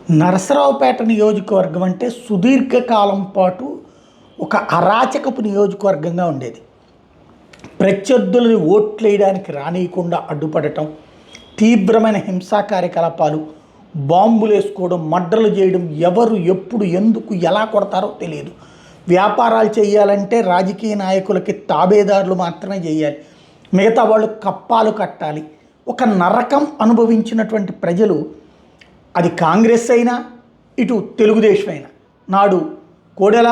నరసరావుపేట నియోజకవర్గం అంటే సుదీర్ఘకాలం పాటు ఒక అరాచకపు నియోజకవర్గంగా ఉండేది. ప్రత్యర్థులని ఓట్లేయడానికి రానియకుండా అడ్డుపడటం, తీవ్రమైన హింసా కార్యకలాపాలు, బాంబులు వేసుకోవడం, మర్డర్లు చేయడం, ఎవరు ఎప్పుడు ఎందుకు ఎలా కొడతారో తెలియదు. వ్యాపారాలు చేయాలంటే రాజకీయ నాయకులకి తాబేదారులు మాత్రమే చేయాలి, మిగతా వాళ్ళు కప్పాలు కట్టాలి. ఒక నరకం అనుభవించినటువంటి ప్రజలు, అది కాంగ్రెస్ అయినా ఇటు తెలుగుదేశం అయినా, నాడు కోడెల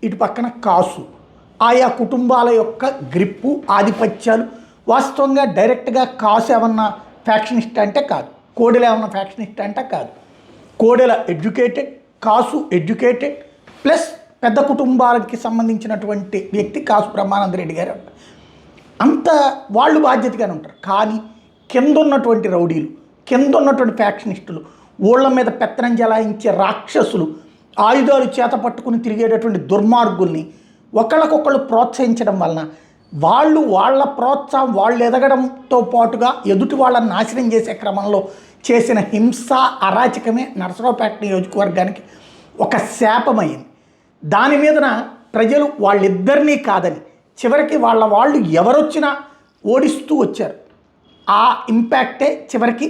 ఇటు పక్కన కాసు, ఆయా కుటుంబాల యొక్క గ్రిప్పు ఆధిపత్యాలు. వాస్తవంగా డైరెక్ట్గా కాసు ఏమన్నా ఫ్యాక్షనిస్ట్ అంటే కాదు, కోడెల ఏమన్నా ఫ్యాక్షనిస్ట్ అంటే కాదు. కోడెల ఎడ్యుకేటెడ్, కాసు ఎడ్యుకేటెడ్, ప్లస్ పెద్ద కుటుంబాలకి సంబంధించినటువంటి వ్యక్తి కాసు బ్రహ్మానంద రెడ్డి గారు. అంత వాళ్ళు బాధ్యతగానే ఉంటారు. కానీ కింద ఉన్నటువంటి రౌడీలు, కింద ఉన్నటువంటి ఫ్యాక్షనిస్టులు, ఊళ్ళ మీద పెత్తనం జలాయించే రాక్షసులు, ఆయుధాలు చేత పట్టుకుని తిరిగేటటువంటి దుర్మార్గుల్ని ఒకళ్ళకొకళ్ళు ప్రోత్సహించడం వలన వాళ్ళ ప్రోత్సాహం, వాళ్ళు ఎదగడంతో పాటుగా ఎదుటి వాళ్ళని నాశనం చేసే క్రమంలో చేసిన హింస అరాచకమే నరసరావుపేట నియోజకవర్గానికి ఒక శాపమైంది. దాని మీదన ప్రజలు వాళ్ళిద్దరినీ కాదని చివరికి వాళ్ళు ఎవరొచ్చినా ఓడిస్తూ వచ్చారు. ఆ ఇంపాక్టే చివరికి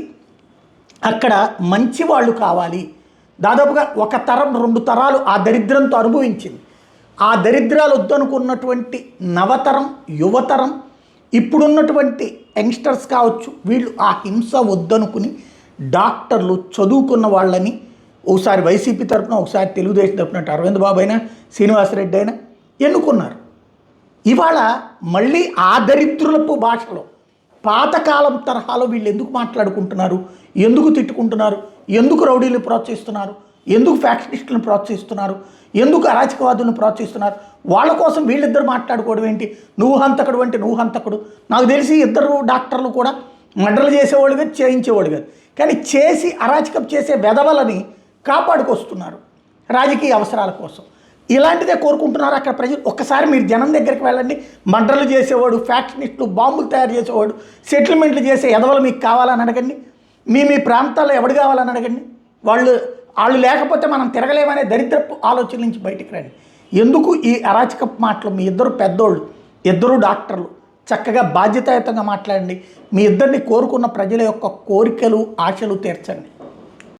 అక్కడ మంచి వాళ్ళు కావాలి, దాదాపుగా ఒక తరం 2 తరాలు ఆ దరిద్రంతో అనుభవించింది. ఆ దరిద్రాలు వద్దనుకున్నటువంటి నవతరం, యువతరం, ఇప్పుడున్నటువంటి యంగ్స్టర్స్ కావచ్చు, వీళ్ళు ఆ హింస వద్దనుకుని డాక్టర్లు, చదువుకున్న వాళ్ళని ఒకసారి వైసీపీ తరఫున, ఒకసారి తెలుగుదేశం తరఫున అరవింద్ బాబు అయినా శ్రీనివాసరెడ్డి అయినా ఎన్నుకున్నారు. ఇవాళ మళ్ళీ ఆ దరిద్రులపు భాషలో పాతకాలం తరహాలో వీళ్ళు ఎందుకు మాట్లాడుకుంటున్నారు, ఎందుకు తిట్టుకుంటున్నారు, ఎందుకు రౌడీలను ప్రోత్సహిస్తున్నారు, ఎందుకు ఫ్యాక్షనిస్టులను ప్రోత్సహిస్తున్నారు, ఎందుకు అరాచకవాదులను ప్రోత్సహిస్తున్నారు, వాళ్ళ కోసం వీళ్ళిద్దరు మాట్లాడుకోవడం ఏంటి? నువ్వు హంతకుడు అంటే నువ్వు హంతకుడు. నాకు తెలిసి ఇద్దరు డాక్టర్లు కూడా మర్డర్లు చేసేవాళ్ళు కాదు, చేయించేవాళ్ళు కాదు, కానీ చేసి అరాచకం చేసే వెధవలని కాపాడుకొస్తున్నారు రాజకీయ అవసరాల కోసం. ఇలాంటిదే కోరుకుంటున్నారు అక్కడ ప్రజలు. ఒక్కసారి మీరు జనం దగ్గరికి వెళ్ళండి. మర్డర్లు చేసేవాడు, ఫ్యాక్షనిస్టులు, బాంబులు తయారు చేసేవాడు, సెటిల్మెంట్లు చేసే ఎదవలు మీకు కావాలని అడగండి. మీ ప్రాంతాల్లో ఎవడు కావాలని అడగండి. వాళ్ళు లేకపోతే మనం తిరగలేమనే దరిద్రపు ఆలోచన నుంచి బయటికి రండి. ఎందుకు ఈ అరాచకపు మాటలు? మీ ఇద్దరు పెద్దోళ్ళు, ఇద్దరు డాక్టర్లు, చక్కగా బాధ్యతాయుతంగా మాట్లాడండి. మీ ఇద్దరిని కోరుకున్న ప్రజల యొక్క కోరికలు, ఆశలు తీర్చండి.